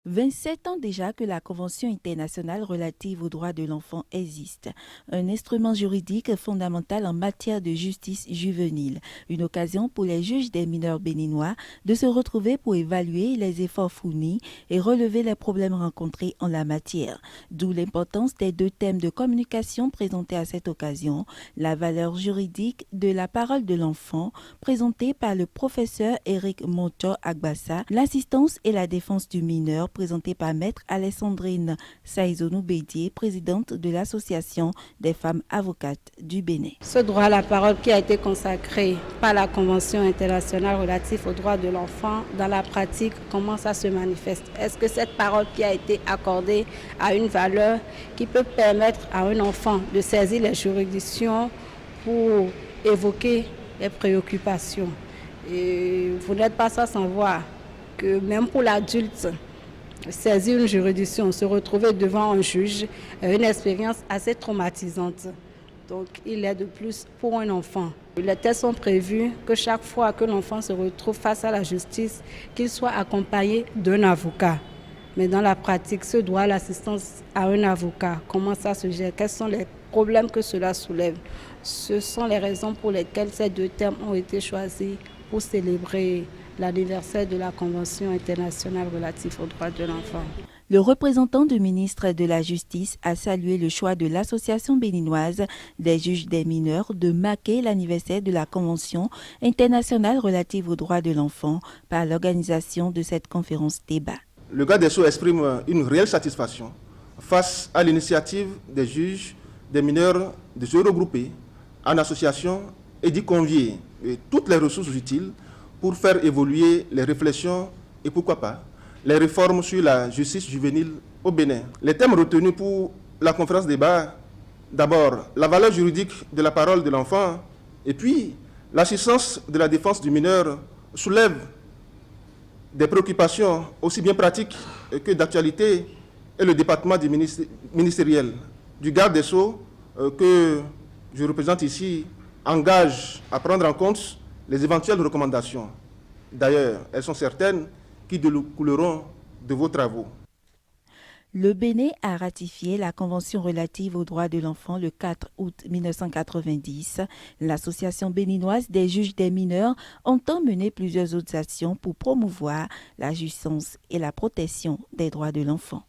27 ans déjà que la Convention internationale relative aux droits de l'enfant existe, un instrument juridique fondamental en matière de justice juvénile, une occasion pour les juges des mineurs béninois de se retrouver pour évaluer les efforts fournis et relever les problèmes rencontrés en la matière. D'où l'importance des deux thèmes de communication présentés à cette occasion, la valeur juridique de la parole de l'enfant, présentée par le professeur Éric Montor Agbassa, l'assistance et la défense du mineur, présenté par Maître Alessandrine Saïzonou-Bédier, présidente de l'Association des femmes avocates du Bénin. Ce droit à la parole qui a été consacré par la Convention internationale relative aux droits de l'enfant, dans la pratique, comment ça se manifeste? Est-ce que cette parole qui a été accordée a une valeur qui peut permettre à un enfant de saisir les juridictions pour évoquer les préoccupations? Et vous n'êtes pas sans voir que même pour l'adulte, saisir une juridiction, se retrouver devant un juge, une expérience assez traumatisante. Donc il est de plus pour un enfant. Les tests sont prévus que chaque fois que l'enfant se retrouve face à la justice, qu'il soit accompagné d'un avocat. Mais dans la pratique, ce droit à l'assistance à un avocat, comment ça se gère? Quels sont les problèmes que cela soulève? Ce sont les raisons pour lesquelles ces deux termes ont été choisis pour célébrer l'anniversaire de la Convention internationale relative aux droits de l'enfant. Le représentant du ministre de la Justice a salué le choix de l'Association béninoise des juges des mineurs de marquer l'anniversaire de la Convention internationale relative aux droits de l'enfant par l'organisation de cette conférence débat. Le garde des Sceaux exprime une réelle satisfaction face à l'initiative des juges des mineurs de se regrouper en association et d'y convier toutes les ressources utiles pour faire évoluer les réflexions et pourquoi pas les réformes sur la justice juvénile au Bénin. Les thèmes retenus pour la conférence débat, d'abord la valeur juridique de la parole de l'enfant et puis l'assistance de la défense du mineur soulèvent des préoccupations aussi bien pratiques que d'actualité et le département ministériel du garde des Sceaux que je représente ici engage à prendre en compte les éventuelles recommandations. D'ailleurs, elles sont certaines qui découleront de vos travaux. Le Bénin a ratifié la Convention relative aux droits de l'enfant le 4 août 1990. L'Association béninoise des juges des mineurs entend mener plusieurs autres actions pour promouvoir la jouissance et la protection des droits de l'enfant.